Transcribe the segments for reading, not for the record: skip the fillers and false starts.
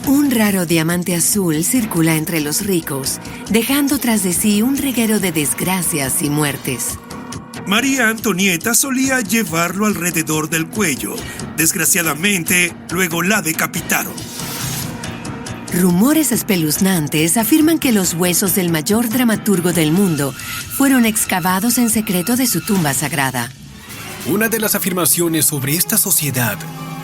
Un raro diamante azul circula entre los ricos, dejando tras de sí un reguero de desgracias y muertes. María Antonieta solía llevarlo alrededor del cuello. Desgraciadamente, luego la decapitaron. Rumores espeluznantes afirman que los huesos del mayor dramaturgo del mundo fueron excavados en secreto de su tumba sagrada. Una de las afirmaciones sobre esta sociedad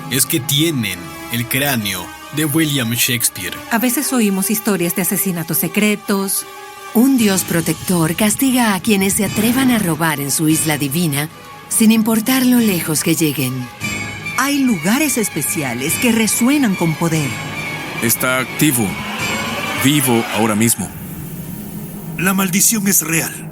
es que tienen el cráneo de William Shakespeare. A veces oímos historias de asesinatos secretos. Un dios protector castiga a quienes se atrevan a robar en su isla divina, sin importar lo lejos que lleguen. Hay lugares especiales que resuenan con poder. Está activo, vivo ahora mismo. La maldición es real.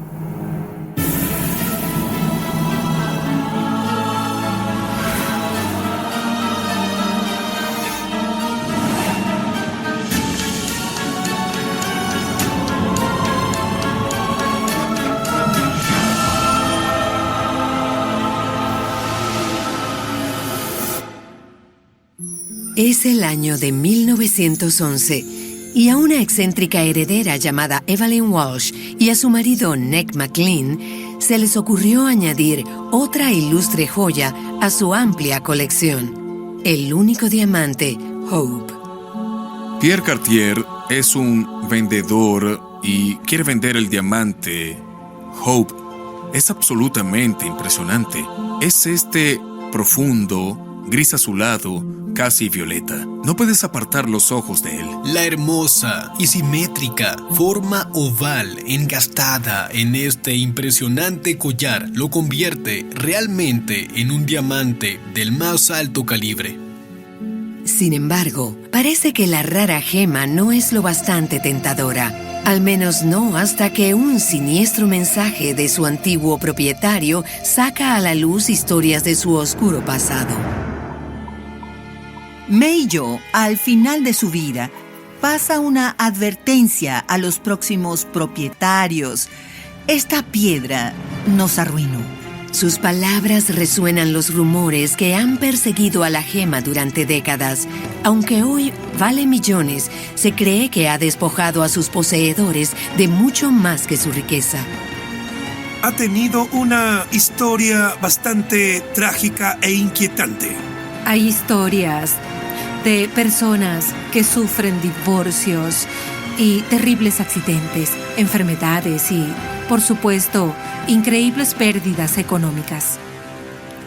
Es el año de 1911 y a una excéntrica heredera llamada Evelyn Walsh y a su marido Nick McLean se les ocurrió añadir otra ilustre joya a su amplia colección, el único diamante Hope. Pierre Cartier es un vendedor y quiere vender el diamante Hope. Es absolutamente impresionante. Es este profundo, gris azulado, casi violeta. No puedes apartar los ojos de él. La hermosa y simétrica forma oval engastada en este impresionante collar lo convierte realmente en un diamante del más alto calibre. Sin embargo, parece que la rara gema no es lo bastante tentadora. Al menos no hasta que un siniestro mensaje de su antiguo propietario saca a la luz historias de su oscuro pasado. Mayo, al final de su vida, pasa una advertencia a los próximos propietarios. Esta piedra nos arruinó. Sus palabras resuenan los rumores que han perseguido a la gema durante décadas. Aunque hoy vale millones, se cree que ha despojado a sus poseedores de mucho más que su riqueza. Ha tenido una historia bastante trágica e inquietante. Hay historias de personas que sufren divorcios y terribles accidentes, enfermedades y, por supuesto, increíbles pérdidas económicas.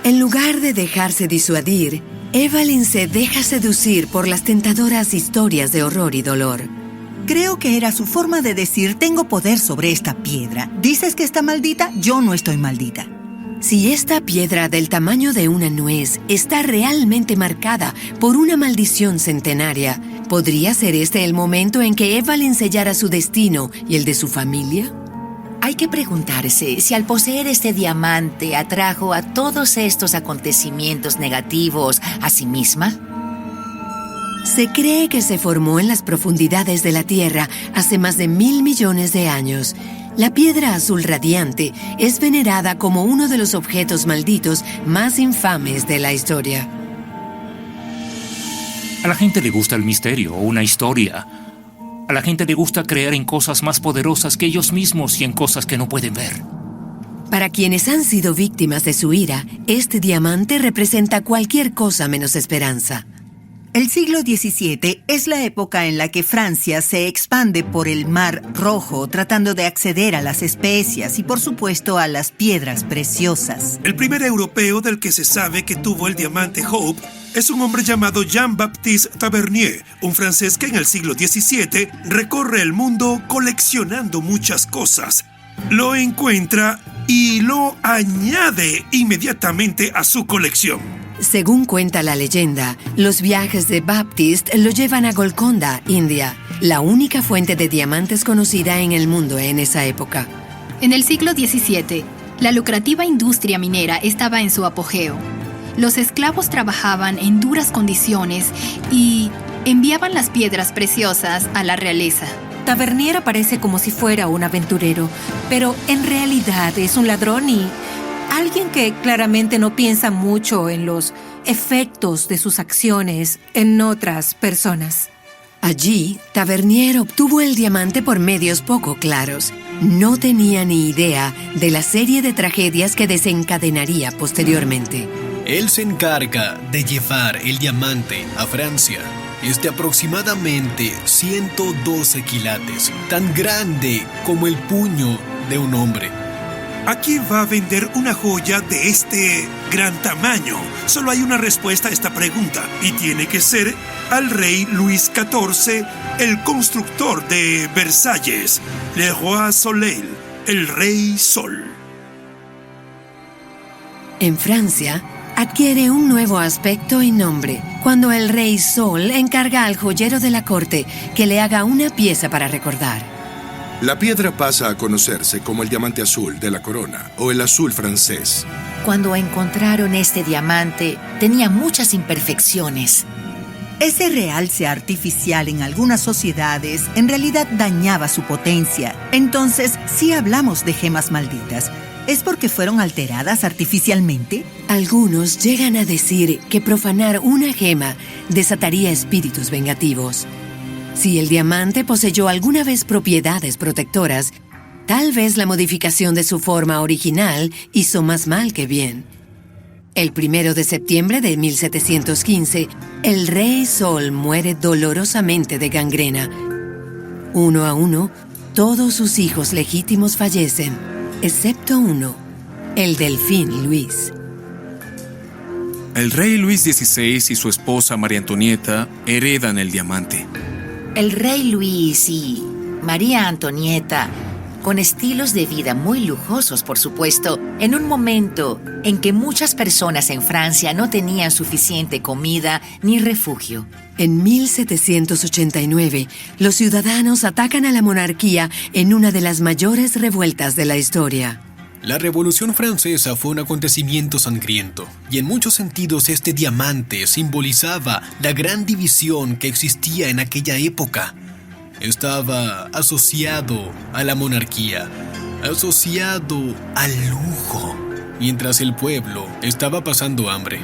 En lugar de dejarse disuadir, Evelyn se deja seducir por las tentadoras historias de horror y dolor. Creo que era su forma de decir: tengo poder sobre esta piedra. ¿Dices que está maldita? Yo no estoy maldita. Si esta piedra del tamaño de una nuez está realmente marcada por una maldición centenaria, ¿podría ser este el momento en que Evelyn sellara su destino y el de su familia? Hay que preguntarse si al poseer este diamante atrajo a todos estos acontecimientos negativos a sí misma. Se cree que se formó en las profundidades de la Tierra hace más de 1.000 millones de años. La piedra azul radiante es venerada como uno de los objetos malditos más infames de la historia. A la gente le gusta el misterio o una historia. A la gente le gusta creer en cosas más poderosas que ellos mismos y en cosas que no pueden ver. Para quienes han sido víctimas de su ira, este diamante representa cualquier cosa menos esperanza. El siglo XVII es la época en la que Francia se expande por el Mar Rojo tratando de acceder a las especias y, por supuesto, a las piedras preciosas. El primer europeo del que se sabe que tuvo el diamante Hope es un hombre llamado Jean-Baptiste Tavernier, un francés que en el siglo XVII recorre el mundo coleccionando muchas cosas. Lo encuentra y lo añade inmediatamente a su colección. Según cuenta la leyenda, los viajes de Baptiste lo llevan a Golconda, India, la única fuente de diamantes conocida en el mundo en esa época. En el siglo XVII, la lucrativa industria minera estaba en su apogeo. Los esclavos trabajaban en duras condiciones y enviaban las piedras preciosas a la realeza. Tavernier aparece como si fuera un aventurero, pero en realidad es un ladrón y alguien que claramente no piensa mucho en los efectos de sus acciones en otras personas. Allí, Tavernier obtuvo el diamante por medios poco claros. No tenía ni idea de la serie de tragedias que desencadenaría posteriormente. Él se encarga de llevar el diamante a Francia. Es de aproximadamente 112 quilates, tan grande como el puño de un hombre. ¿A quién va a vender una joya de este gran tamaño? Solo hay una respuesta a esta pregunta, y tiene que ser al rey Luis XIV, el constructor de Versalles, Le Roi Soleil, el Rey Sol. En Francia, adquiere un nuevo aspecto y nombre cuando el Rey Sol encarga al joyero de la corte que le haga una pieza para recordar. La piedra pasa a conocerse como el diamante azul de la corona o el azul francés. Cuando encontraron este diamante, tenía muchas imperfecciones. Ese realce artificial en algunas sociedades en realidad dañaba su potencia. Entonces, si hablamos de gemas malditas, ¿es porque fueron alteradas artificialmente? Algunos llegan a decir que profanar una gema desataría espíritus vengativos. Si el diamante poseyó alguna vez propiedades protectoras, tal vez la modificación de su forma original hizo más mal que bien. El 1 de septiembre de 1715, el Rey Sol muere dolorosamente de gangrena. Uno a uno, todos sus hijos legítimos fallecen, excepto uno, el delfín Luis. El rey Luis XVI y su esposa María Antonieta heredan el diamante. El rey Luis y María Antonieta, con estilos de vida muy lujosos, por supuesto, en un momento en que muchas personas en Francia no tenían suficiente comida ni refugio. En 1789, los ciudadanos atacan a la monarquía en una de las mayores revueltas de la historia. La Revolución Francesa fue un acontecimiento sangriento, y en muchos sentidos este diamante simbolizaba la gran división que existía en aquella época. Estaba asociado a la monarquía, asociado al lujo, mientras el pueblo estaba pasando hambre.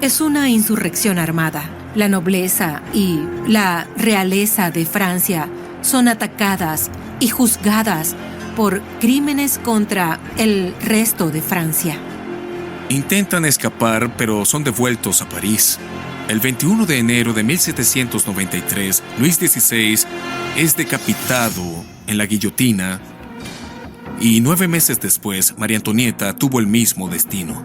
Es una insurrección armada. La nobleza y la realeza de Francia son atacadas y juzgadas por crímenes contra el resto de Francia. Intentan escapar, pero son devueltos a París. El 21 de enero de 1793, Luis XVI es decapitado en la guillotina y 9 meses después, María Antonieta tuvo el mismo destino.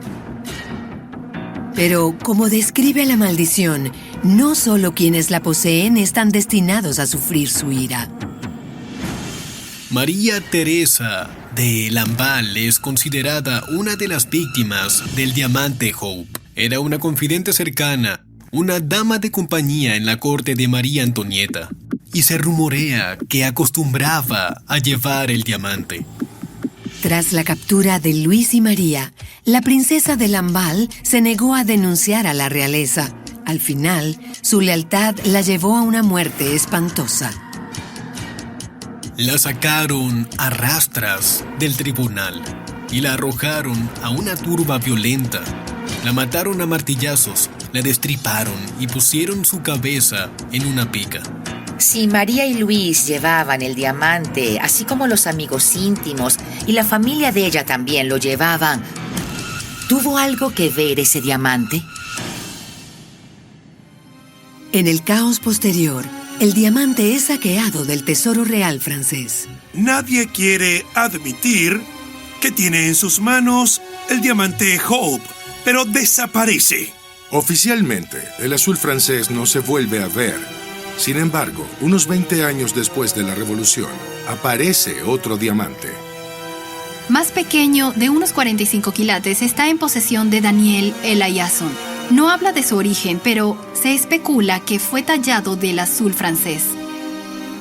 Pero, como describe la maldición, no solo quienes la poseen están destinados a sufrir su ira. María Teresa de Lamballe es considerada una de las víctimas del diamante Hope. Era una confidente cercana, una dama de compañía en la corte de María Antonieta, y se rumorea que acostumbraba a llevar el diamante. Tras la captura de Luis y María, la princesa de Lamballe se negó a denunciar a la realeza. Al final, su lealtad la llevó a una muerte espantosa. La sacaron a rastras del tribunal y la arrojaron a una turba violenta. La mataron a martillazos, la destriparon y pusieron su cabeza en una pica. Si María y Luis llevaban el diamante, así como los amigos íntimos y la familia de ella también lo llevaban, ¿tuvo algo que ver ese diamante? En el caos posterior, el diamante es saqueado del tesoro real francés. Nadie quiere admitir que tiene en sus manos el diamante Hope, pero desaparece. Oficialmente, el azul francés no se vuelve a ver. Sin embargo, unos 20 años después de la Revolución, aparece otro diamante. Más pequeño, de unos 45 quilates, está en posesión de Daniel El-Ayazon. No habla de su origen, pero se especula que fue tallado del azul francés.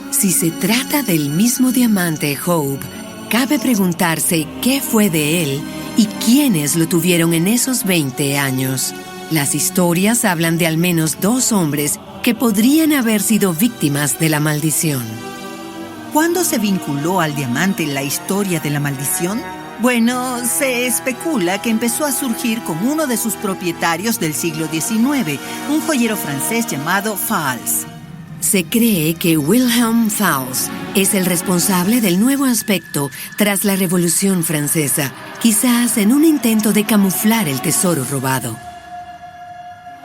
Si se trata del mismo diamante Hope, cabe preguntarse qué fue de él y quiénes lo tuvieron en esos 20 años. Las historias hablan de al menos 2 hombres que podrían haber sido víctimas de la maldición. ¿Cuándo se vinculó al diamante la historia de la maldición? Bueno, se especula que empezó a surgir con uno de sus propietarios del siglo XIX, un joyero francés llamado Fals. Se cree que Wilhelm Fals es el responsable del nuevo aspecto tras la Revolución Francesa, quizás en un intento de camuflar el tesoro robado.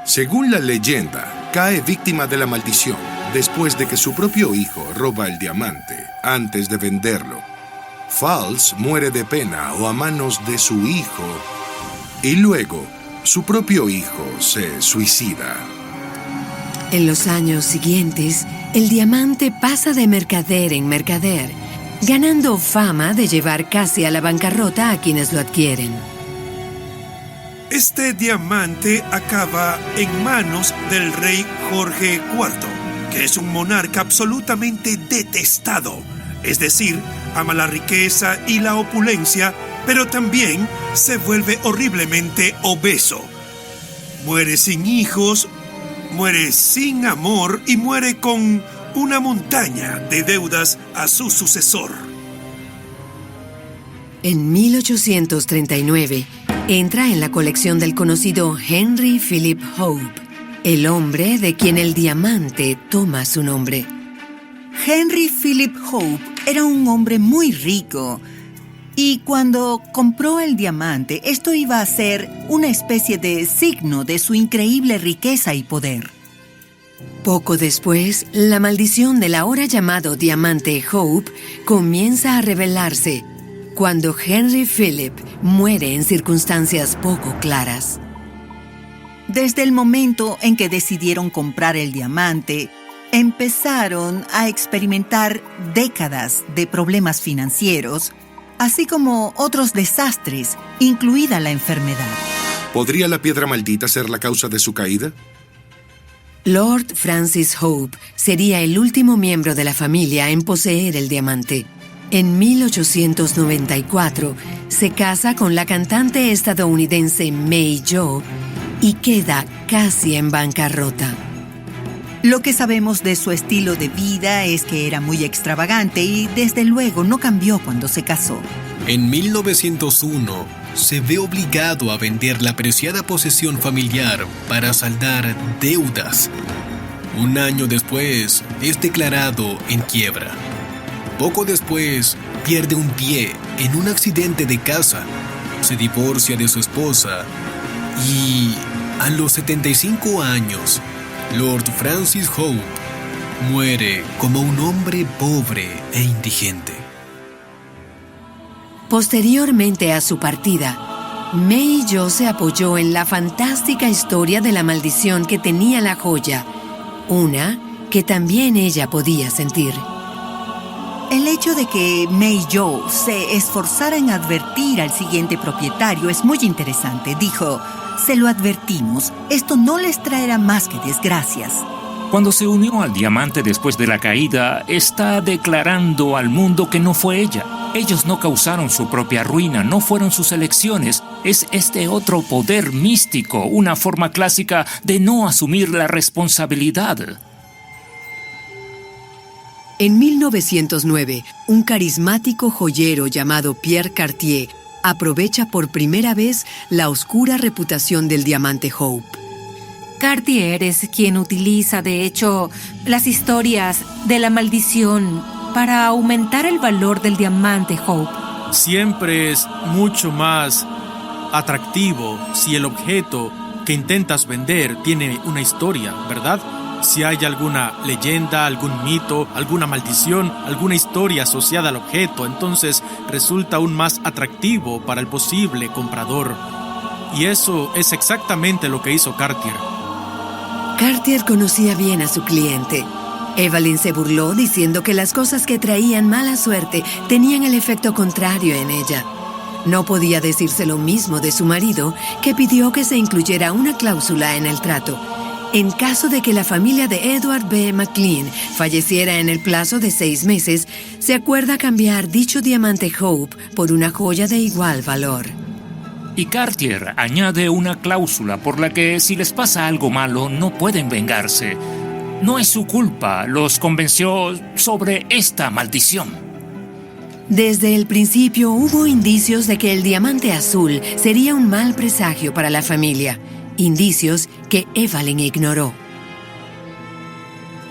Según la leyenda, cae víctima de la maldición después de que su propio hijo roba el diamante antes de venderlo. Fals muere de pena o a manos de su hijo y luego su propio hijo se suicida. En los años siguientes, el diamante pasa de mercader en mercader, ganando fama de llevar casi a la bancarrota a quienes lo adquieren. Este diamante acaba en manos del rey Jorge IV, que es un monarca absolutamente detestado. Es decir, ama la riqueza y la opulencia, pero también se vuelve horriblemente obeso. Muere sin hijos, muere sin amor y muere con una montaña de deudas a su sucesor. En 1839, entra en la colección del conocido Henry Philip Hope, el hombre de quien el diamante toma su nombre. Henry Philip Hope era un hombre muy rico y cuando compró el diamante, esto iba a ser una especie de signo de su increíble riqueza y poder. Poco después, la maldición del ahora llamado diamante Hope comienza a revelarse cuando Henry Philip muere en circunstancias poco claras. Desde el momento en que decidieron comprar el diamante, empezaron a experimentar décadas de problemas financieros, así como otros desastres, incluida la enfermedad. ¿Podría la piedra maldita ser la causa de su caída? Lord Francis Hope sería el último miembro de la familia en poseer el diamante. En 1894 se casa con la cantante estadounidense May Jo y queda casi en bancarrota. Lo que sabemos de su estilo de vida es que era muy extravagante y desde luego no cambió cuando se casó. En 1901 se ve obligado a vender la preciada posesión familiar para saldar deudas. Un año después es declarado en quiebra. Poco después pierde un pie en un accidente de casa, se divorcia de su esposa y a los 75 años, Lord Francis Hope muere como un hombre pobre e indigente. Posteriormente a su partida, May Jo se apoyó en la fantástica historia de la maldición que tenía la joya, una que también ella podía sentir. El hecho de que May Jo se esforzara en advertir al siguiente propietario es muy interesante. Dijo: "Se lo advertimos, esto no les traerá más que desgracias". Cuando se unió al diamante después de la caída, está declarando al mundo que no fue ella. Ellos no causaron su propia ruina, no fueron sus elecciones. Es este otro poder místico, una forma clásica de no asumir la responsabilidad. En 1909, un carismático joyero llamado Pierre Cartier aprovecha por primera vez la oscura reputación del diamante Hope. Cartier es quien utiliza, de hecho, las historias de la maldición para aumentar el valor del diamante Hope. Siempre es mucho más atractivo si el objeto que intentas vender tiene una historia, ¿verdad? Si hay alguna leyenda, algún mito, alguna maldición, alguna historia asociada al objeto, entonces resulta aún más atractivo para el posible comprador. Y eso es exactamente lo que hizo Cartier. Cartier conocía bien a su cliente. Evelyn se burló diciendo que las cosas que traían mala suerte tenían el efecto contrario en ella. No podía decirse lo mismo de su marido, que pidió que se incluyera una cláusula en el trato. En caso de que la familia de Edward B. McLean falleciera en el plazo de 6 meses, se acuerda cambiar dicho diamante Hope por una joya de igual valor. Y Cartier añade una cláusula por la que si les pasa algo malo no pueden vengarse. No es su culpa, los convenció sobre esta maldición. Desde el principio hubo indicios de que el diamante azul sería un mal presagio para la familia. Indicios que Evelyn ignoró.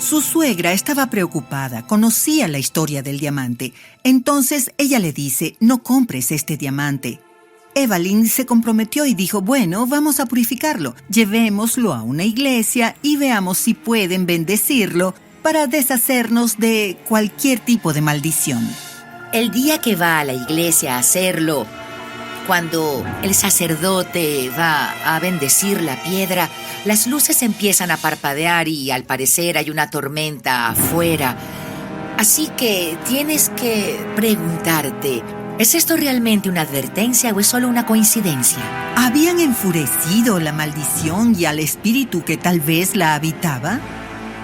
Su suegra estaba preocupada, conocía la historia del diamante. Entonces ella le dice, no compres este diamante. Evelyn se comprometió y dijo, bueno, vamos a purificarlo. Llevémoslo a una iglesia y veamos si pueden bendecirlo para deshacernos de cualquier tipo de maldición. El día que va a la iglesia a hacerlo, cuando el sacerdote va a bendecir la piedra, las luces empiezan a parpadear y al parecer hay una tormenta afuera. Así que tienes que preguntarte, ¿es esto realmente una advertencia o es solo una coincidencia? ¿Habían enfurecido la maldición y al espíritu que tal vez la habitaba?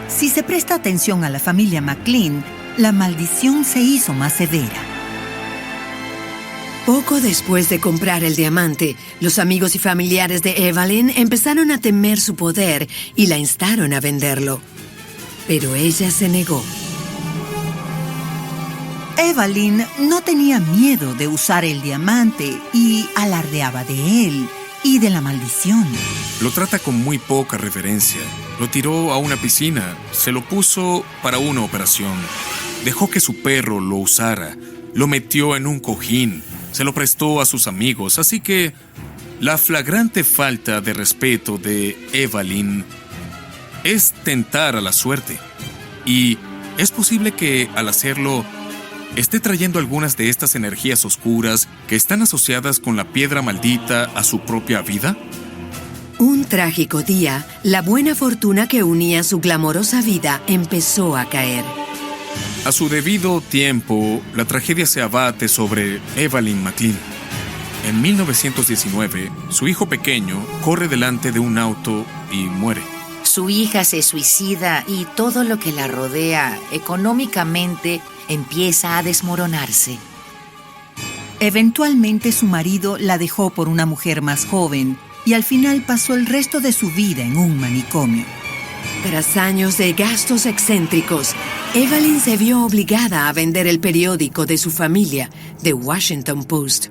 Si se presta atención a la familia McLean, la maldición se hizo más severa. Poco después de comprar el diamante, los amigos y familiares de Evelyn empezaron a temer su poder y la instaron a venderlo. Pero ella se negó. Evelyn no tenía miedo de usar el diamante y alardeaba de él y de la maldición. Lo trata con muy poca reverencia. Lo tiró a una piscina, se lo puso para una operación. Dejó que su perro lo usara, lo metió en un cojín, se lo prestó a sus amigos. Así que la flagrante falta de respeto de Evelyn es tentar a la suerte. Y es posible que al hacerlo esté trayendo algunas de estas energías oscuras que están asociadas con la piedra maldita a su propia vida. Un trágico día, la buena fortuna que unía su glamorosa vida empezó a caer. A su debido tiempo, la tragedia se abate sobre Evelyn McLean. En 1919, su hijo pequeño corre delante de un auto y muere. Su hija se suicida y todo lo que la rodea económicamente empieza a desmoronarse. Eventualmente su marido la dejó por una mujer más joven y al final pasó el resto de su vida en un manicomio. Tras años de gastos excéntricos, Evelyn se vio obligada a vender el periódico de su familia, The Washington Post.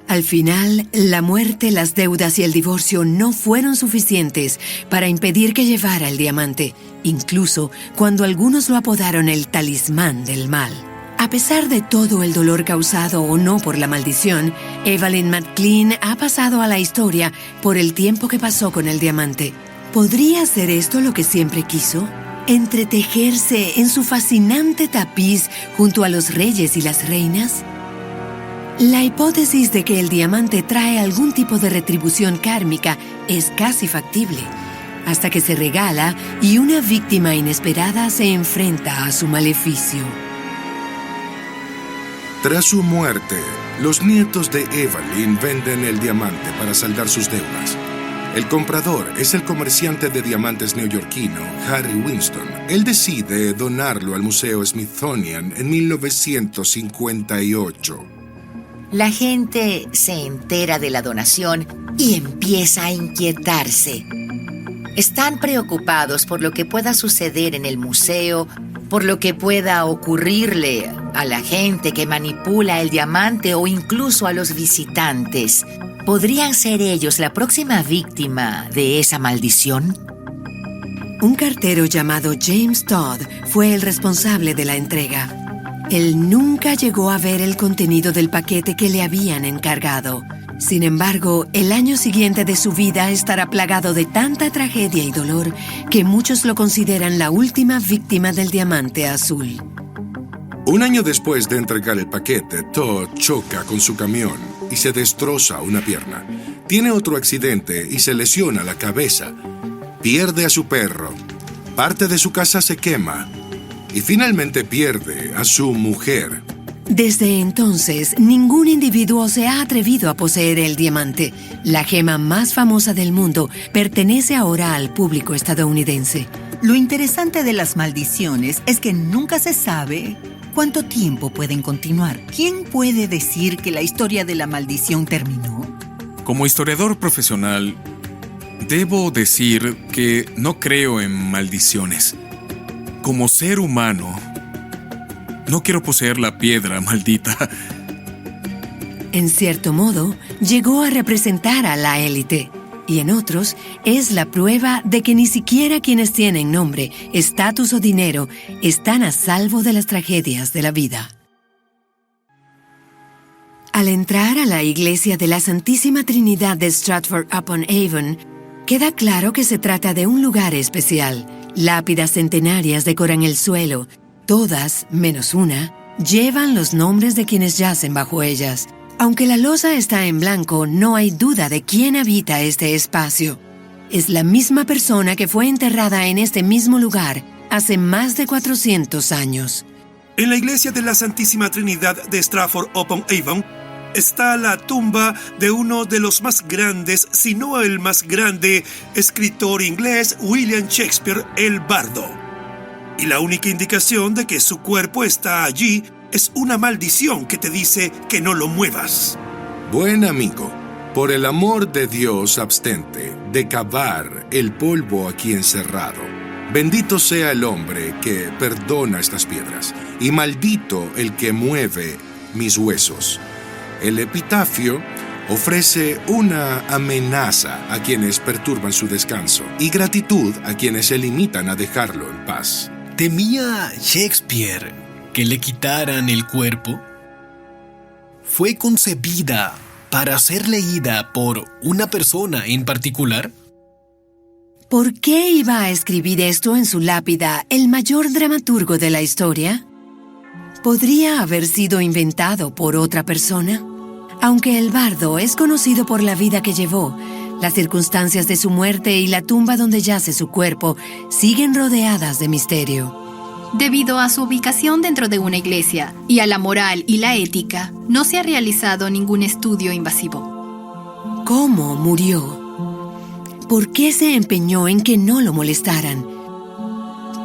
Al final, la muerte, las deudas y el divorcio no fueron suficientes para impedir que llevara el diamante, incluso cuando algunos lo apodaron el talismán del mal. A pesar de todo el dolor causado o no por la maldición, Evelyn McLean ha pasado a la historia por el tiempo que pasó con el diamante. ¿Podría ser esto lo que siempre quiso? ¿Entretejerse en su fascinante tapiz junto a los reyes y las reinas? La hipótesis de que el diamante trae algún tipo de retribución kármica es casi factible, hasta que se regala y una víctima inesperada se enfrenta a su maleficio. Tras su muerte, los nietos de Evelyn venden el diamante para saldar sus deudas. El comprador es el comerciante de diamantes neoyorquino Harry Winston. Él decide donarlo al Museo Smithsonian en 1958. La gente se entera de la donación y empieza a inquietarse. Están preocupados por lo que pueda suceder en el museo, por lo que pueda ocurrirle a la gente que manipula el diamante o incluso a los visitantes. ¿Podrían ser ellos la próxima víctima de esa maldición? Un cartero llamado James Todd fue el responsable de la entrega. Él nunca llegó a ver el contenido del paquete que le habían encargado. Sin embargo, el año siguiente de su vida estará plagado de tanta tragedia y dolor que muchos lo consideran la última víctima del diamante azul. Un año después de entregar el paquete, Todd choca con su camión y se destroza una pierna. Tiene otro accidente y se lesiona la cabeza. Pierde a su perro. Parte de su casa se quema. Y finalmente pierde a su mujer. Desde entonces, ningún individuo se ha atrevido a poseer el diamante. La gema más famosa del mundo pertenece ahora al público estadounidense. Lo interesante de las maldiciones es que nunca se sabe cuánto tiempo pueden continuar. ¿Quién puede decir que la historia de la maldición terminó? Como historiador profesional, debo decir que no creo en maldiciones. Como ser humano, no quiero poseer la piedra maldita. En cierto modo, llegó a representar a la élite. y en otros es la prueba de que ni siquiera quienes tienen nombre, estatus o dinero están a salvo de las tragedias de la vida. Al entrar a la iglesia de la Santísima Trinidad de Stratford-upon-Avon, queda claro que se trata de un lugar especial. Lápidas centenarias decoran el suelo. Todas, menos una, llevan los nombres de quienes yacen bajo ellas. Aunque la losa está en blanco, no hay duda de quién habita este espacio. Es la misma persona que fue enterrada en este mismo lugar hace más de 400 años. En la iglesia de la Santísima Trinidad de Stratford-upon-Avon está la tumba de uno de los más grandes, si no el más grande, escritor inglés William Shakespeare, el Bardo. Y la única indicación de que su cuerpo está allí es una maldición que te dice que no lo muevas. Buen amigo, por el amor de Dios abstente de cavar el polvo aquí encerrado. Bendito sea el hombre que perdona estas piedras, y maldito el que mueve mis huesos. El epitafio ofrece una amenaza a quienes perturban su descanso y gratitud a quienes se limitan a dejarlo en paz. ¿Temía Shakespeare que le quitaran el cuerpo? ¿Fue concebida para ser leída por una persona en particular? ¿Por qué iba a escribir esto en su lápida el mayor dramaturgo de la historia? ¿Podría haber sido inventado por otra persona? Aunque el bardo es conocido por la vida que llevó, las circunstancias de su muerte y la tumba donde yace su cuerpo siguen rodeadas de misterio. Debido a su ubicación dentro de una iglesia y a la moral y la ética, no se ha realizado ningún estudio invasivo. ¿Cómo murió? ¿Por qué se empeñó en que no lo molestaran?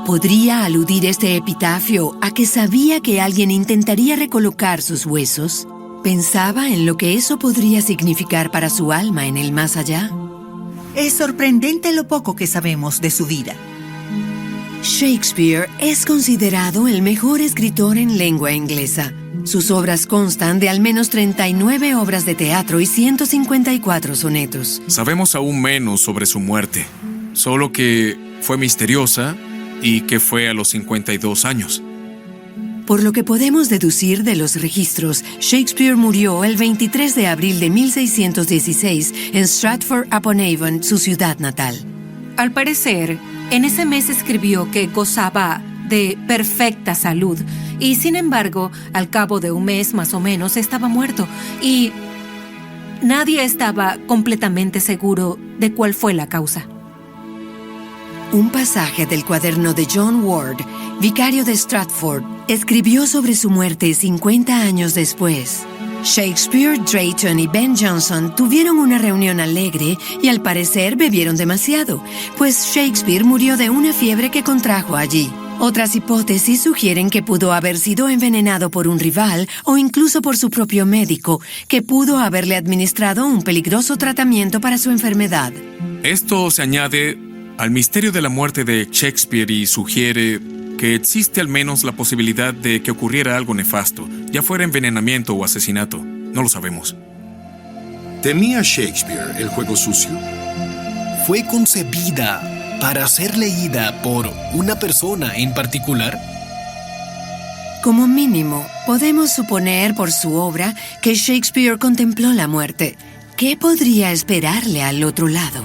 ¿Podría aludir este epitafio a que sabía que alguien intentaría recolocar sus huesos? ¿Pensaba en lo que eso podría significar para su alma en el más allá? Es sorprendente lo poco que sabemos de su vida. Shakespeare es considerado el mejor escritor en lengua inglesa. Sus obras constan de al menos 39 obras de teatro y 154 sonetos. Sabemos aún menos sobre su muerte, solo que fue misteriosa y que fue a los 52 años. Por lo que podemos deducir de los registros, Shakespeare murió el 23 de abril de 1616 en Stratford-upon-Avon, su ciudad natal. Al parecer, en ese mes escribió que gozaba de perfecta salud y, sin embargo, al cabo de un mes más o menos estaba muerto y nadie estaba completamente seguro de cuál fue la causa. Un pasaje del cuaderno de John Ward, vicario de Stratford, escribió sobre su muerte 50 años después. Shakespeare, Drayton y Ben Jonson tuvieron una reunión alegre y al parecer bebieron demasiado, pues Shakespeare murió de una fiebre que contrajo allí. Otras hipótesis sugieren que pudo haber sido envenenado por un rival o incluso por su propio médico, que pudo haberle administrado un peligroso tratamiento para su enfermedad. Esto se añade al misterio de la muerte de Shakespeare y sugiere que existe al menos la posibilidad de que ocurriera algo nefasto, ya fuera envenenamiento o asesinato. No lo sabemos. ¿Temía Shakespeare el juego sucio? ¿Fue concebida para ser leída por una persona en particular? Como mínimo, podemos suponer por su obra que Shakespeare contempló la muerte. ¿Qué podría esperarle al otro lado?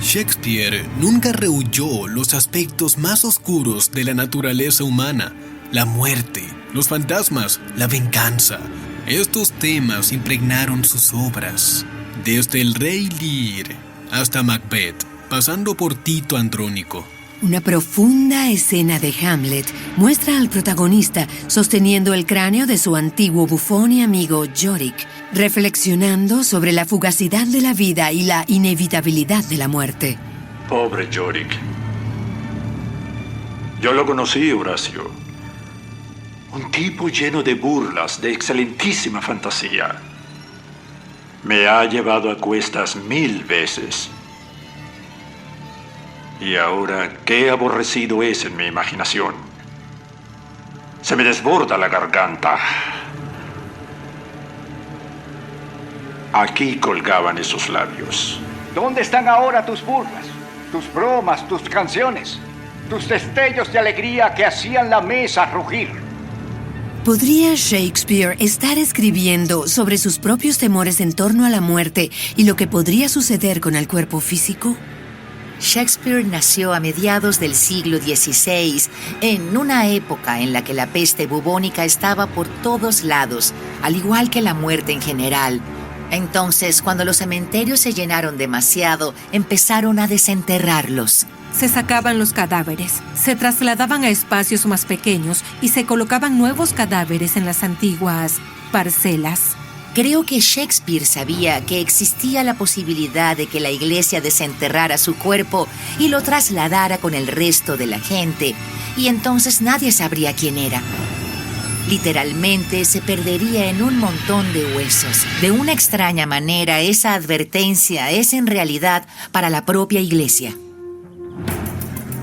Shakespeare nunca rehuyó los aspectos más oscuros de la naturaleza humana: la muerte, los fantasmas, la venganza. Estos temas impregnaron sus obras, desde el Rey Lear hasta Macbeth, pasando por Tito Andrónico. Una profunda escena de Hamlet muestra al protagonista sosteniendo el cráneo de su antiguo bufón y amigo Yorick, reflexionando sobre la fugacidad de la vida y la inevitabilidad de la muerte. Pobre Yorick. Yo lo conocí, Horacio. Un tipo lleno de burlas, de excelentísima fantasía. Me ha llevado a cuestas 1000 veces. Y ahora, qué aborrecido es en mi imaginación. Se me desborda la garganta. Aquí colgaban esos labios. ¿Dónde están ahora tus burlas, tus bromas, tus canciones, tus destellos de alegría que hacían la mesa rugir? ¿Podría Shakespeare estar escribiendo sobre sus propios temores en torno a la muerte y lo que podría suceder con el cuerpo físico? Shakespeare nació a mediados del siglo XVI, en una época en la que la peste bubónica estaba por todos lados, al igual que la muerte en general. Entonces, cuando los cementerios se llenaron demasiado, empezaron a desenterrarlos. Se sacaban los cadáveres, se trasladaban a espacios más pequeños y se colocaban nuevos cadáveres en las antiguas parcelas. Creo que Shakespeare sabía que existía la posibilidad de que la iglesia desenterrara su cuerpo y lo trasladara con el resto de la gente, y entonces nadie sabría quién era. Literalmente se perdería en un montón de huesos. De una extraña manera, esa advertencia es en realidad para la propia iglesia.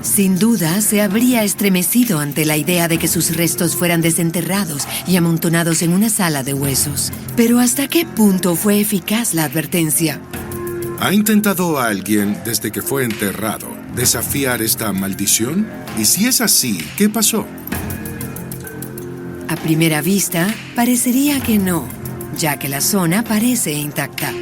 Sin duda, se habría estremecido ante la idea de que sus restos fueran desenterrados y amontonados en una sala de huesos. Pero ¿hasta qué punto fue eficaz la advertencia? ¿Ha intentado alguien, desde que fue enterrado, desafiar esta maldición? Y si es así, ¿qué pasó? A primera vista, parecería que no, ya que la zona parece intacta.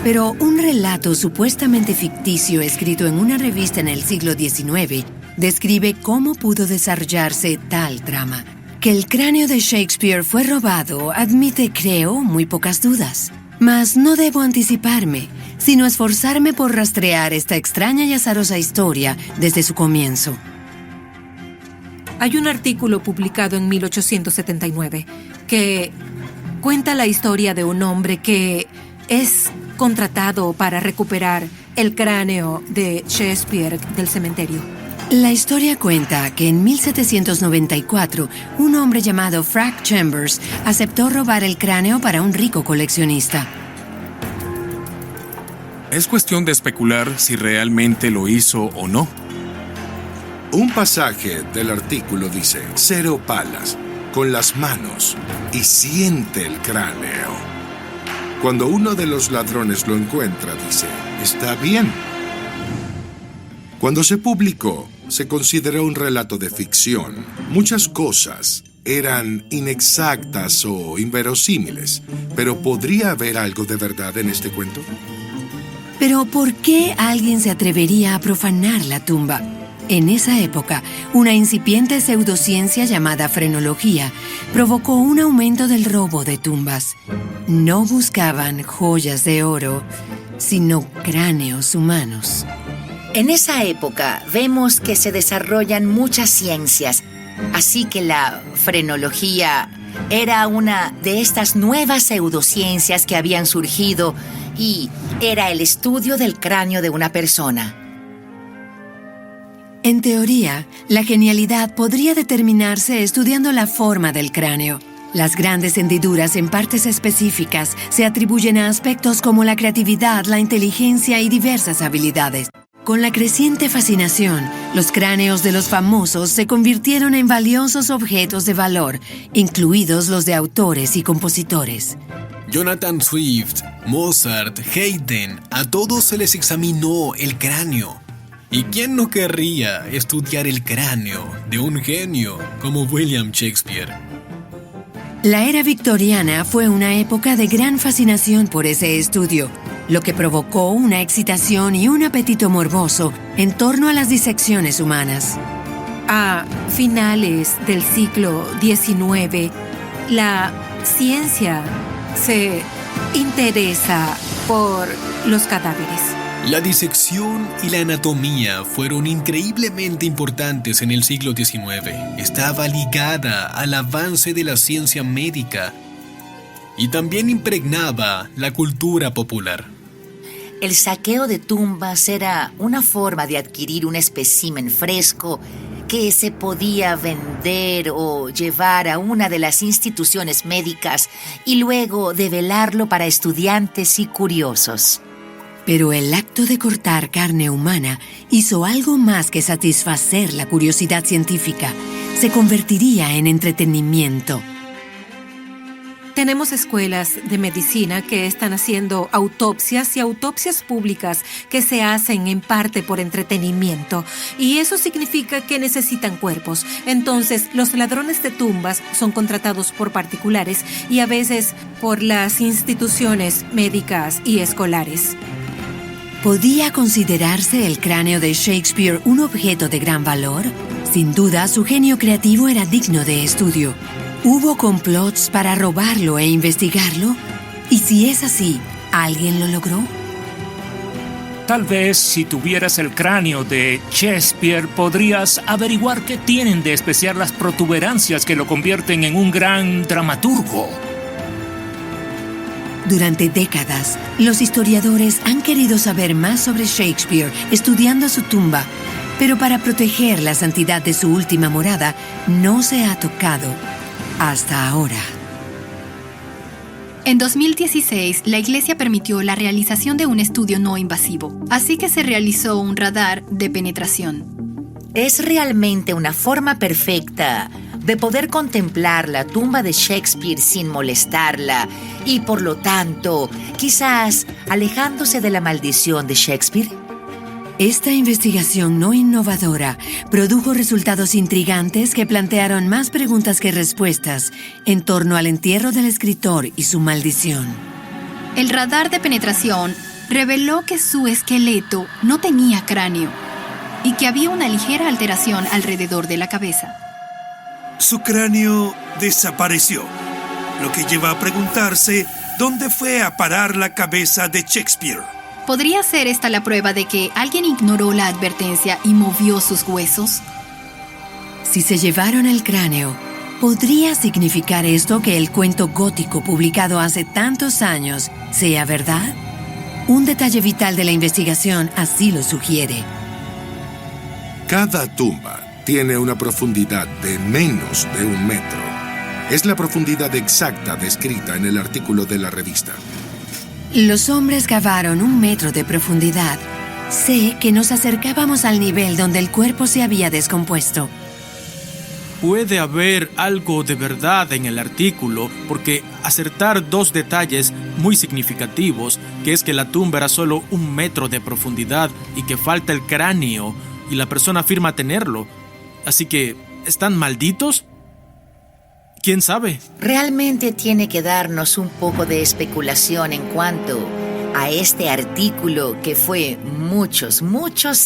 Pero un relato supuestamente ficticio escrito en una revista en el siglo XIX describe cómo pudo desarrollarse tal trama. Que el cráneo de Shakespeare fue robado admite, creo, muy pocas dudas. Mas no debo anticiparme, sino esforzarme por rastrear esta extraña y azarosa historia desde su comienzo. Hay un artículo publicado en 1879 que cuenta la historia de un hombre que es contratado para recuperar el cráneo de Shakespeare del cementerio. La historia cuenta que en 1794, un hombre llamado Frank Chambers aceptó robar el cráneo para un rico coleccionista. Es cuestión de especular si realmente lo hizo o no. Un pasaje del artículo dice: Cero palas con las manos y siente el cráneo. Cuando uno de los ladrones lo encuentra, dice: está bien. Cuando se publicó, se consideró un relato de ficción. Muchas cosas eran inexactas o inverosímiles, pero ¿podría haber algo de verdad en este cuento? Pero ¿por qué alguien se atrevería a profanar la tumba? En esa época, una incipiente pseudociencia llamada frenología provocó un aumento del robo de tumbas. No buscaban joyas de oro, sino cráneos humanos. En esa época vemos que se desarrollan muchas ciencias, así que la frenología era una de estas nuevas pseudociencias que habían surgido y era el estudio del cráneo de una persona. En teoría, la genialidad podría determinarse estudiando la forma del cráneo. Las grandes hendiduras en partes específicas se atribuyen a aspectos como la creatividad, la inteligencia y diversas habilidades. Con la creciente fascinación, los cráneos de los famosos se convirtieron en valiosos objetos de valor, incluidos los de autores y compositores. Jonathan Swift, Mozart, Haydn, a todos se les examinó el cráneo. ¿Y quién no querría estudiar el cráneo de un genio como William Shakespeare? La era victoriana fue una época de gran fascinación por ese estudio, lo que provocó una excitación y un apetito morboso en torno a las disecciones humanas. A finales del siglo XIX, la ciencia se interesa por los cadáveres. La disección y la anatomía fueron increíblemente importantes en el siglo XIX. Estaba ligada al avance de la ciencia médica y también impregnaba la cultura popular. El saqueo de tumbas era una forma de adquirir un espécimen fresco que se podía vender o llevar a una de las instituciones médicas y luego develarlo para estudiantes y curiosos. Pero el acto de cortar carne humana hizo algo más que satisfacer la curiosidad científica. Se convertiría en entretenimiento. Tenemos escuelas de medicina que están haciendo autopsias y autopsias públicas que se hacen en parte por entretenimiento. Y eso significa que necesitan cuerpos. Entonces, los ladrones de tumbas son contratados por particulares y a veces por las instituciones médicas y escolares. ¿Podía considerarse el cráneo de Shakespeare un objeto de gran valor? Sin duda, su genio creativo era digno de estudio. ¿Hubo complots para robarlo e investigarlo? Y si es así, ¿alguien lo logró? Tal vez si tuvieras el cráneo de Shakespeare podrías averiguar qué tienen de especial las protuberancias que lo convierten en un gran dramaturgo. Durante décadas, los historiadores han querido saber más sobre Shakespeare estudiando su tumba, pero para proteger la santidad de su última morada no se ha tocado hasta ahora. En 2016, la Iglesia permitió la realización de un estudio no invasivo, así que se realizó un radar de penetración. Es realmente una forma perfecta de poder contemplar la tumba de Shakespeare sin molestarla y, por lo tanto, quizás alejándose de la maldición de Shakespeare. Esta investigación no innovadora produjo resultados intrigantes que plantearon más preguntas que respuestas en torno al entierro del escritor y su maldición. El radar de penetración reveló que su esqueleto no tenía cráneo y que había una ligera alteración alrededor de la cabeza. Su cráneo desapareció, lo que lleva a preguntarse dónde fue a parar la cabeza de Shakespeare. ¿Podría ser esta la prueba de que alguien ignoró la advertencia y movió sus huesos? Si se llevaron el cráneo, ¿podría significar esto que el cuento gótico publicado hace tantos años sea verdad? Un detalle vital de la investigación así lo sugiere. Cada tumba tiene una profundidad de menos de 1 metro. Es la profundidad exacta descrita en el artículo de la revista. Los hombres cavaron 1 metro de profundidad. Sé que nos acercábamos al nivel donde el cuerpo se había descompuesto. Puede haber algo de verdad en el artículo, porque acertar 2 detalles muy significativos, que es que la tumba era solo 1 metro de profundidad y que falta el cráneo, y la persona afirma tenerlo. Así que, ¿están malditos? ¿Quién sabe? Realmente tiene que darnos un poco de especulación en cuanto a este artículo que fue muchos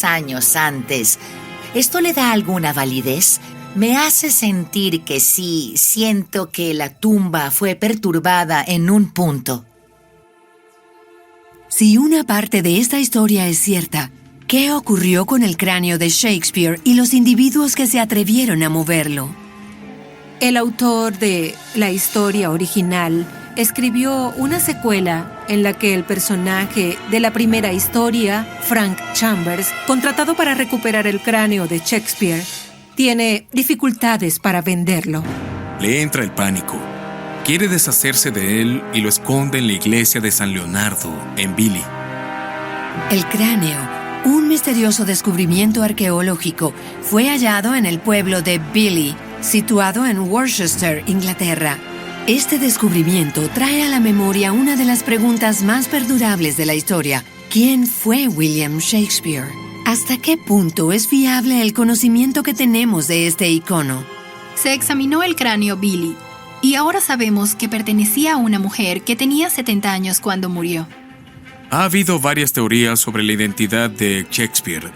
años antes. ¿Esto le da alguna validez? Me hace sentir que sí, siento que la tumba fue perturbada en un punto. Si una parte de esta historia es cierta, ¿qué ocurrió con el cráneo de Shakespeare y los individuos que se atrevieron a moverlo? El autor de la historia original escribió una secuela en la que el personaje de la primera historia, Frank Chambers, contratado para recuperar el cráneo de Shakespeare, tiene dificultades para venderlo. Le entra el pánico. Quiere deshacerse de él y lo esconde en la iglesia de San Leonardo, en Billy. El cráneo, un misterioso descubrimiento arqueológico, fue hallado en el pueblo de Billy, situado en Worcester, Inglaterra. Este descubrimiento trae a la memoria una de las preguntas más perdurables de la historia. ¿Quién fue William Shakespeare? ¿Hasta qué punto es fiable el conocimiento que tenemos de este icono? Se examinó el cráneo Billy y ahora sabemos que pertenecía a una mujer que tenía 70 años cuando murió. Ha habido varias teorías sobre la identidad de Shakespeare.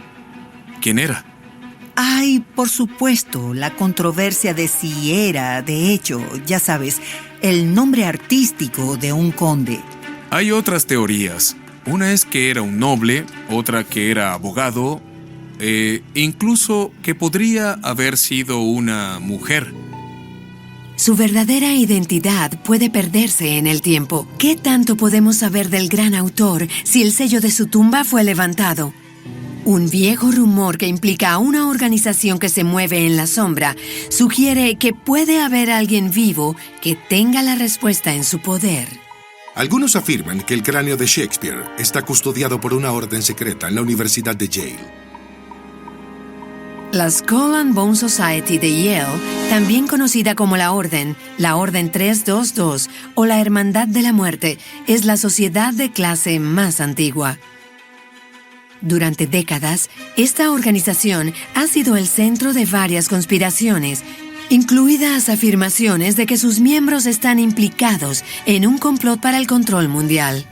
¿Quién era? Hay, por supuesto, la controversia de si era, de hecho, ya sabes, el nombre artístico de un conde. Hay otras teorías. Una es que era un noble, otra que era abogado, incluso que podría haber sido una mujer. Su verdadera identidad puede perderse en el tiempo. ¿Qué tanto podemos saber del gran autor si el sello de su tumba fue levantado? Un viejo rumor que implica a una organización que se mueve en la sombra sugiere que puede haber alguien vivo que tenga la respuesta en su poder. Algunos afirman que el cráneo de Shakespeare está custodiado por una orden secreta en la Universidad de Yale. La Skull and Bone Society de Yale, también conocida como la Orden 322 o la Hermandad de la Muerte, es la sociedad de clase más antigua. Durante décadas, esta organización ha sido el centro de varias conspiraciones, incluidas afirmaciones de que sus miembros están implicados en un complot para el control mundial.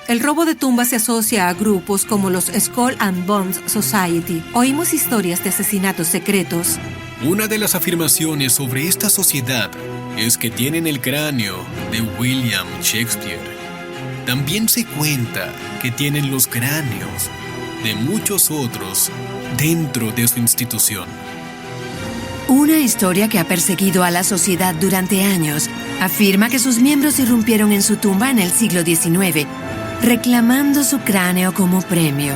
El robo de tumbas se asocia a grupos como los Skull and Bones Society. Oímos historias de asesinatos secretos. Una de las afirmaciones sobre esta sociedad es que tienen el cráneo de William Shakespeare. También se cuenta que tienen los cráneos de muchos otros dentro de su institución. Una historia que ha perseguido a la sociedad durante años afirma que sus miembros irrumpieron en su tumba en el siglo XIX, reclamando su cráneo como premio.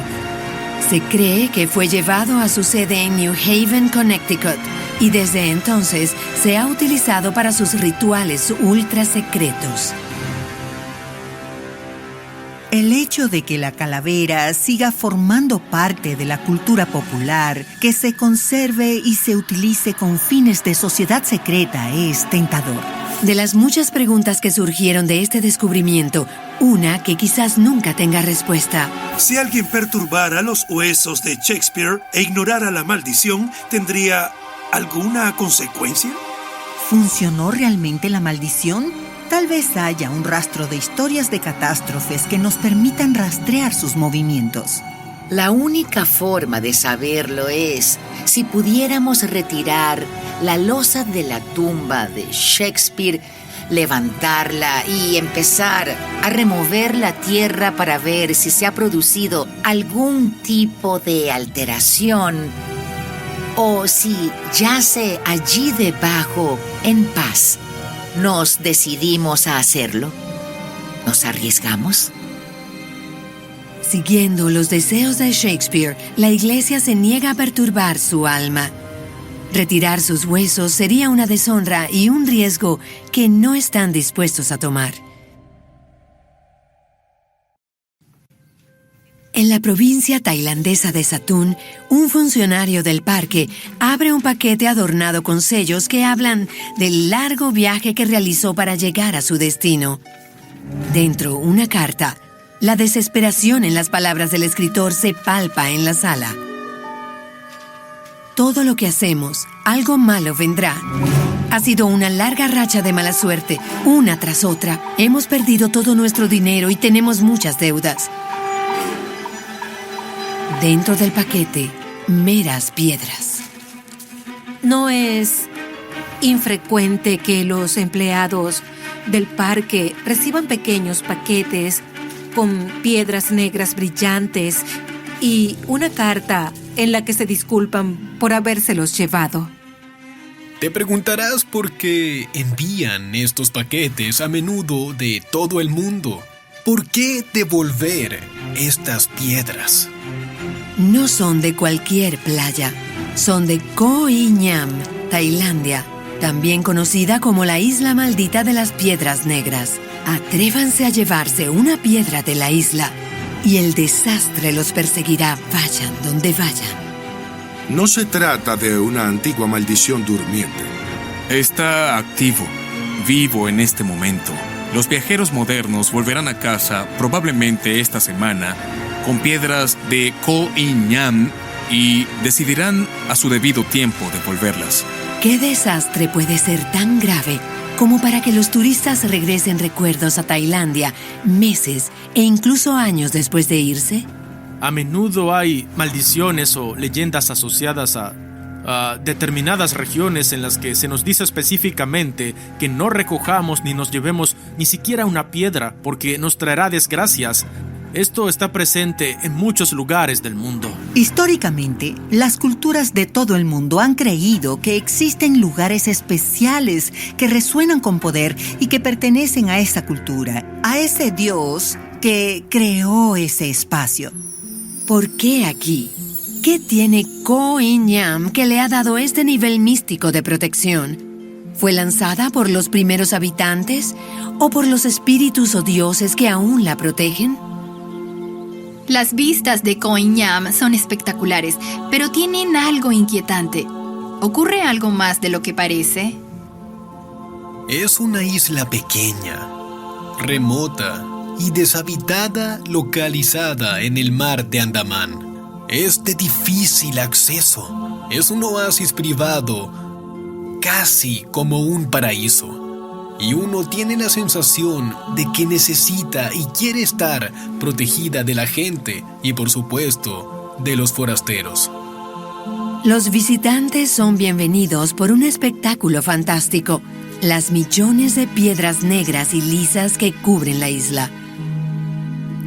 Se cree que fue llevado a su sede en New Haven, Connecticut, y desde entonces se ha utilizado para sus rituales ultra secretos. El hecho de que la calavera siga formando parte de la cultura popular, que se conserve y se utilice con fines de sociedad secreta es tentador. De las muchas preguntas que surgieron de este descubrimiento, una que quizás nunca tenga respuesta. Si alguien perturbara los huesos de Shakespeare e ignorara la maldición, ¿tendría alguna consecuencia? ¿Funcionó realmente la maldición? Tal vez haya un rastro de historias de catástrofes que nos permitan rastrear sus movimientos. La única forma de saberlo es si pudiéramos retirar la losa de la tumba de Shakespeare, levantarla y empezar a remover la tierra para ver si se ha producido algún tipo de alteración o si yace allí debajo en paz. ¿Nos decidimos a hacerlo? ¿Nos arriesgamos? Siguiendo los deseos de Shakespeare, la Iglesia se niega a perturbar su alma. Retirar sus huesos sería una deshonra y un riesgo que no están dispuestos a tomar. En la provincia tailandesa de Satun, un funcionario del parque abre un paquete adornado con sellos que hablan del largo viaje que realizó para llegar a su destino. Dentro, una carta. La desesperación en las palabras del escritor se palpa en la sala. Todo lo que hacemos, algo malo vendrá. Ha sido una larga racha de mala suerte, una tras otra. Hemos perdido todo nuestro dinero y tenemos muchas deudas. Dentro del paquete, meras piedras. No es infrecuente que los empleados del parque reciban pequeños paquetes con piedras negras brillantes y una carta en la que se disculpan por habérselos llevado. Te preguntarás por qué envían estos paquetes a menudo de todo el mundo. ¿Por qué devolver estas piedras? No son de cualquier playa, son de Koh I Nham, Tailandia, también conocida como la isla maldita de las piedras negras. Atrévanse a llevarse una piedra de la isla y el desastre los perseguirá, vayan donde vayan. No se trata de una antigua maldición durmiente. Está activo, vivo en este momento. Los viajeros modernos volverán a casa probablemente esta semana con piedras de Koh I Nham y decidirán a su debido tiempo devolverlas. ¿Qué desastre puede ser tan grave como para que los turistas regresen recuerdos a Tailandia meses e incluso años después de irse? A menudo hay maldiciones o leyendas asociadas a determinadas regiones en las que se nos dice específicamente que no recojamos ni nos llevemos ni siquiera una piedra porque nos traerá desgracias. Esto está presente en muchos lugares del mundo. Históricamente, las culturas de todo el mundo han creído que existen lugares especiales que resuenan con poder y que pertenecen a esa cultura, a ese Dios que creó ese espacio. ¿Por qué aquí? ¿Qué tiene Koh I Nham que le ha dado este nivel místico de protección? ¿Fue lanzada por los primeros habitantes o por los espíritus o dioses que aún la protegen? Las vistas de Khao Nham son espectaculares, pero tienen algo inquietante. ¿Ocurre algo más de lo que parece? Es una isla pequeña, remota y deshabitada, localizada en el mar de Andamán. Es de difícil acceso. Es un oasis privado, casi como un paraíso. Y uno tiene la sensación de que necesita y quiere estar protegida de la gente y, por supuesto, de los forasteros. Los visitantes son bienvenidos por un espectáculo fantástico: las millones de piedras negras y lisas que cubren la isla.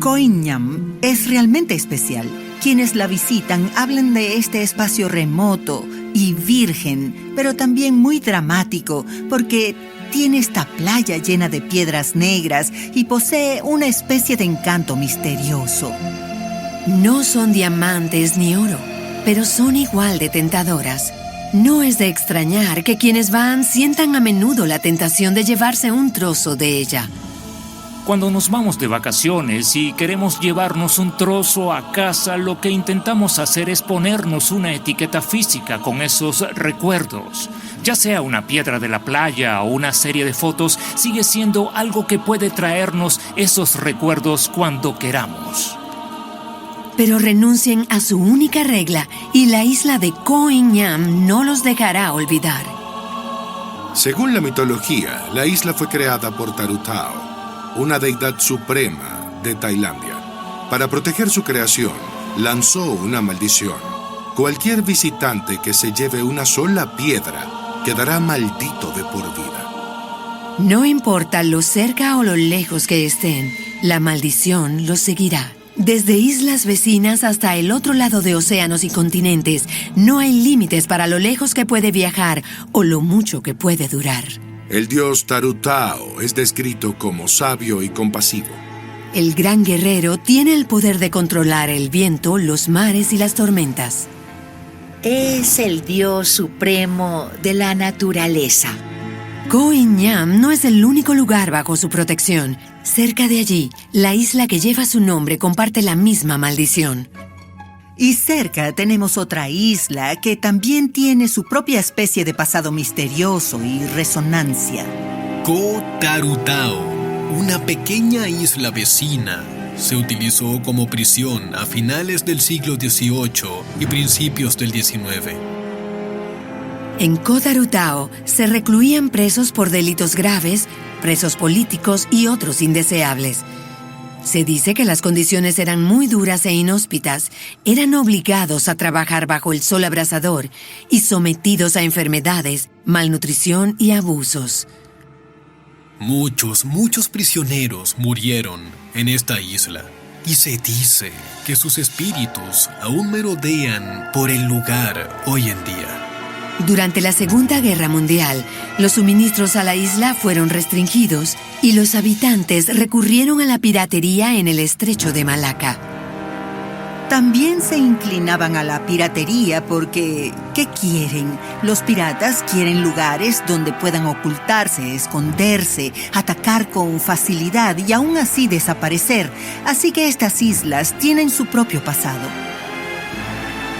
Khao Nham es realmente especial. Quienes la visitan hablan de este espacio remoto y virgen, pero también muy dramático, porque tiene esta playa llena de piedras negras y posee una especie de encanto misterioso. No son diamantes ni oro, pero son igual de tentadoras. No es de extrañar que quienes van sientan a menudo la tentación de llevarse un trozo de ella. Cuando nos vamos de vacaciones y queremos llevarnos un trozo a casa, lo que intentamos hacer es ponernos una etiqueta física con esos recuerdos. Ya sea una piedra de la playa o una serie de fotos, sigue siendo algo que puede traernos esos recuerdos cuando queramos. Pero renuncien a su única regla y la isla de Khao Nham no los dejará olvidar. Según la mitología, la isla fue creada por Tarutao, una deidad suprema de Tailandia. Para proteger su creación, lanzó una maldición. Cualquier visitante que se lleve una sola piedra quedará maldito de por vida. No importa lo cerca o lo lejos que estén, la maldición los seguirá. Desde islas vecinas hasta el otro lado de océanos y continentes, no hay límites para lo lejos que puede viajar o lo mucho que puede durar. El dios Tarutao es descrito como sabio y compasivo. El gran guerrero tiene el poder de controlar el viento, los mares y las tormentas. Es el dios supremo de la naturaleza. Khao Nham no es el único lugar bajo su protección. Cerca de allí, la isla que lleva su nombre comparte la misma maldición. Y cerca tenemos otra isla que también tiene su propia especie de pasado misterioso y resonancia. Koh Tarutao, una pequeña isla vecina, se utilizó como prisión a finales del siglo XVIII y principios del XIX. En Koh Tarutao se recluían presos por delitos graves, presos políticos y otros indeseables. Se dice que las condiciones eran muy duras e inhóspitas. Eran obligados a trabajar bajo el sol abrasador y sometidos a enfermedades, malnutrición y abusos. Muchos prisioneros murieron en esta isla. Y se dice que sus espíritus aún merodean por el lugar hoy en día. Durante la Segunda Guerra Mundial, los suministros a la isla fueron restringidos y los habitantes recurrieron a la piratería en el estrecho de Malaca. También se inclinaban a la piratería porque, ¿qué quieren? Los piratas quieren lugares donde puedan ocultarse, esconderse, atacar con facilidad y aún así desaparecer. Así que estas islas tienen su propio pasado.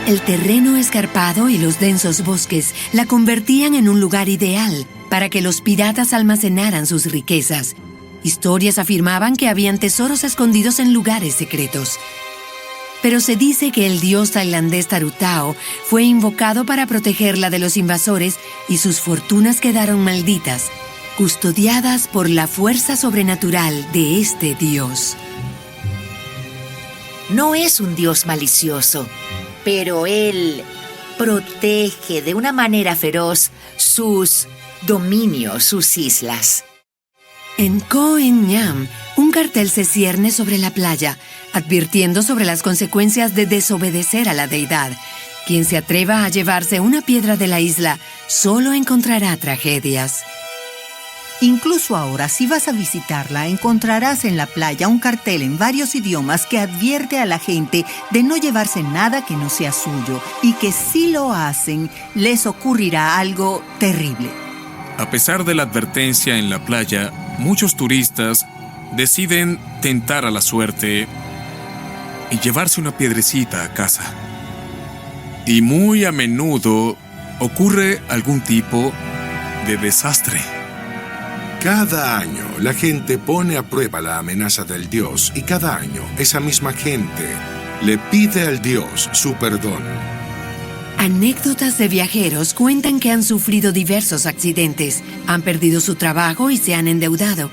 El terreno escarpado y los densos bosques la convertían en un lugar ideal para que los piratas almacenaran sus riquezas. Historias afirmaban que habían tesoros escondidos en lugares secretos. Pero se dice que el dios tailandés Tarutao fue invocado para protegerla de los invasores y sus fortunas quedaron malditas, custodiadas por la fuerza sobrenatural de este dios. No es un dios malicioso, pero él protege de una manera feroz sus dominios, sus islas. En Khao Nham, un cartel se cierne sobre la playa, advirtiendo sobre las consecuencias de desobedecer a la deidad. Quien se atreva a llevarse una piedra de la isla solo encontrará tragedias. Incluso ahora, si vas a visitarla, encontrarás en la playa un cartel en varios idiomas que advierte a la gente de no llevarse nada que no sea suyo y que si lo hacen, les ocurrirá algo terrible. A pesar de la advertencia en la playa, muchos turistas deciden tentar a la suerte y llevarse una piedrecita a casa. Y muy a menudo ocurre algún tipo de desastre. Cada año la gente pone a prueba la amenaza del Dios y cada año esa misma gente le pide al Dios su perdón. Anécdotas de viajeros cuentan que han sufrido diversos accidentes, han perdido su trabajo y se han endeudado.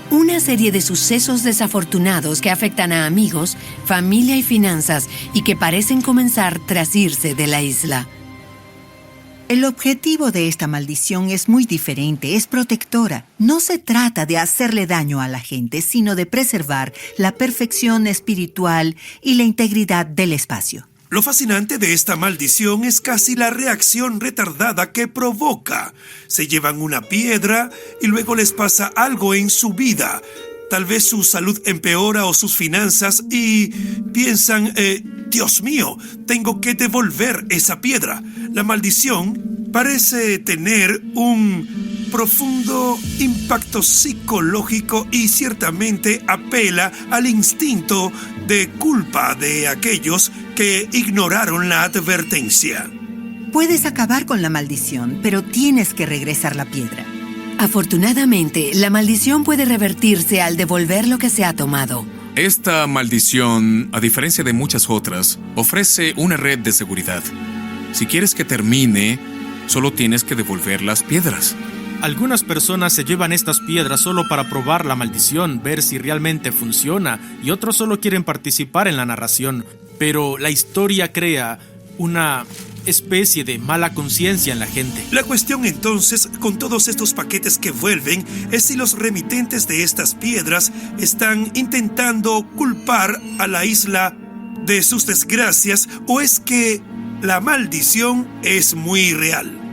Una serie de sucesos desafortunados que afectan a amigos, familia y finanzas y que parecen comenzar tras irse de la isla. El objetivo de esta maldición es muy diferente, es protectora. No se trata de hacerle daño a la gente, sino de preservar la perfección espiritual y la integridad del espacio. Lo fascinante de esta maldición es casi la reacción retardada que provoca. Se llevan una piedra y luego les pasa algo en su vida. Tal vez su salud empeora o sus finanzas y piensan, Dios mío, tengo que devolver esa piedra. La maldición parece tener un profundo impacto psicológico y ciertamente apela al instinto de culpa de aquellos que ignoraron la advertencia. Puedes acabar con la maldición, pero tienes que regresar la piedra. Afortunadamente, la maldición puede revertirse al devolver lo que se ha tomado. Esta maldición, a diferencia de muchas otras, ofrece una red de seguridad. Si quieres que termine, solo tienes que devolver las piedras. Algunas personas se llevan estas piedras solo para probar la maldición, ver si realmente funciona, y otros solo quieren participar en la narración. Pero la historia crea una especie de mala conciencia en la gente. La cuestión entonces, con todos estos paquetes que vuelven, es si los remitentes de estas piedras están intentando culpar a la isla de sus desgracias o es que la maldición es muy real.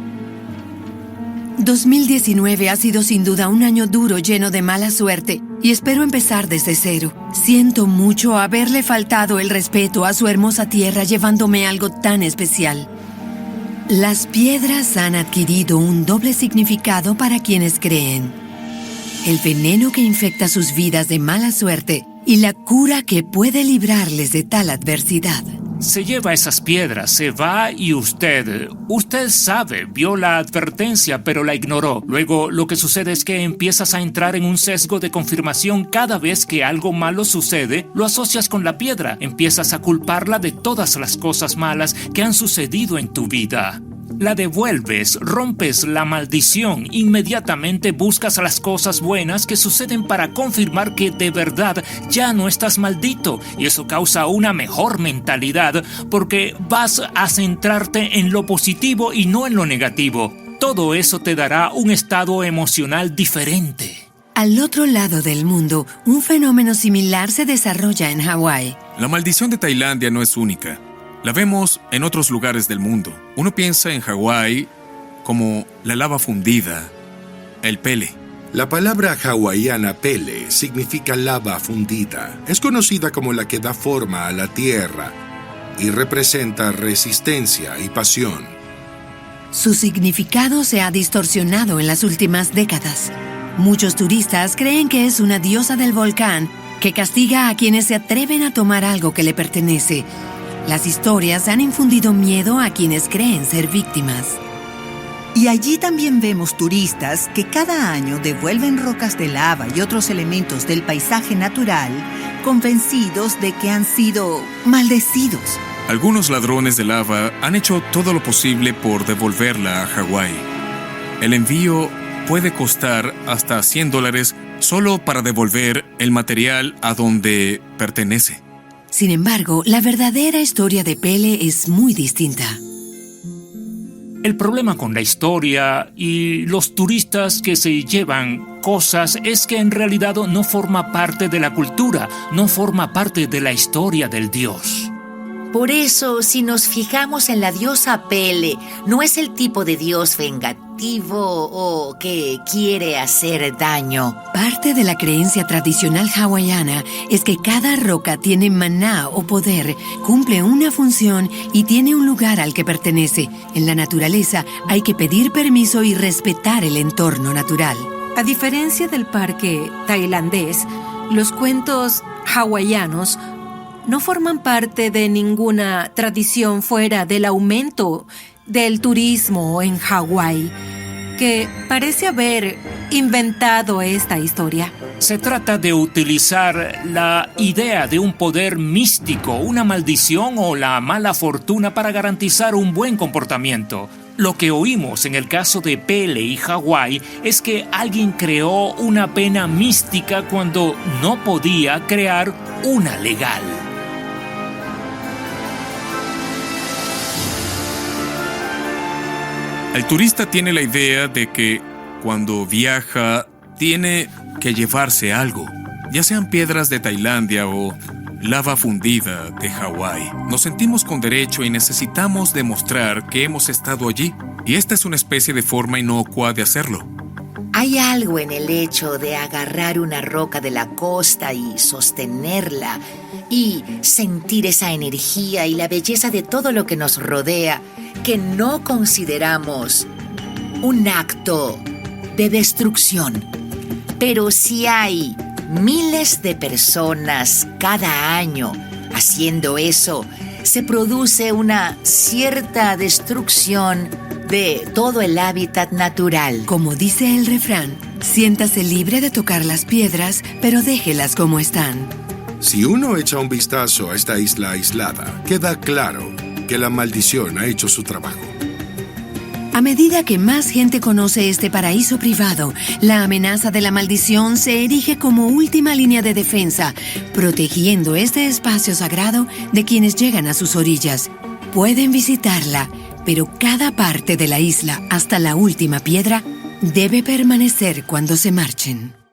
2019 ha sido sin duda un año duro lleno de mala suerte y espero empezar desde cero. Siento mucho haberle faltado el respeto a su hermosa tierra llevándome algo tan especial. Las piedras han adquirido un doble significado para quienes creen. El veneno que infecta sus vidas de mala suerte y la cura que puede librarles de tal adversidad. Se lleva esas piedras, se va y usted sabe, vio la advertencia pero la ignoró. Luego lo que sucede es que empiezas a entrar en un sesgo de confirmación. Cada vez que algo malo sucede, lo asocias con la piedra. Empiezas a culparla de todas las cosas malas que han sucedido en tu vida. La devuelves, rompes la maldición, inmediatamente buscas las cosas buenas que suceden para confirmar que de verdad ya no estás maldito. Y eso causa una mejor mentalidad porque vas a centrarte en lo positivo y no en lo negativo. Todo eso te dará un estado emocional diferente. Al otro lado del mundo, un fenómeno similar se desarrolla en Hawái. La maldición de Tailandia no es única. La vemos en otros lugares del mundo. Uno piensa en Hawái como la lava fundida, el pele. La palabra hawaiana pele significa lava fundida. Es conocida como la que da forma a la tierra y representa resistencia y pasión. Su significado se ha distorsionado en las últimas décadas. Muchos turistas creen que es una diosa del volcán que castiga a quienes se atreven a tomar algo que le pertenece. Las historias han infundido miedo a quienes creen ser víctimas. Y allí también vemos turistas que cada año devuelven rocas de lava y otros elementos del paisaje natural, convencidos de que han sido maldecidos. Algunos ladrones de lava han hecho todo lo posible por devolverla a Hawái. El envío puede costar hasta $100 solo para devolver el material a donde pertenece. Sin embargo, la verdadera historia de Pele es muy distinta. El problema con la historia y los turistas que se llevan cosas es que en realidad no forma parte de la cultura, no forma parte de la historia del dios. Por eso, si nos fijamos en la diosa Pele, no es el tipo de dios vengativo o que quiere hacer daño. Parte de la creencia tradicional hawaiana es que cada roca tiene maná o poder, cumple una función y tiene un lugar al que pertenece. En la naturaleza hay que pedir permiso y respetar el entorno natural. A diferencia del parque tailandés, los cuentos hawaianos no forman parte de ninguna tradición fuera del aumento del turismo en Hawái, que parece haber inventado esta historia. Se trata de utilizar la idea de un poder místico, una maldición o la mala fortuna para garantizar un buen comportamiento. Lo que oímos en el caso de Pele y Hawái es que alguien creó una pena mística cuando no podía crear una legal. El turista tiene la idea de que cuando viaja tiene que llevarse algo, ya sean piedras de Tailandia o lava fundida de Hawái. Nos sentimos con derecho y necesitamos demostrar que hemos estado allí, y esta es una especie de forma inocua de hacerlo. Hay algo en el hecho de agarrar una roca de la costa y sostenerla y sentir esa energía y la belleza de todo lo que nos rodea que no consideramos un acto de destrucción. Pero si hay miles de personas cada año haciendo eso, se produce una cierta destrucción de todo el hábitat natural. Como dice el refrán, siéntase libre de tocar las piedras, pero déjelas como están. Si uno echa un vistazo a esta isla aislada, queda claro que la maldición ha hecho su trabajo. A medida que más gente conoce este paraíso privado, la amenaza de la maldición se erige como última línea de defensa, protegiendo este espacio sagrado de quienes llegan a sus orillas. Pueden visitarla, pero cada parte de la isla, hasta la última piedra, debe permanecer cuando se marchen.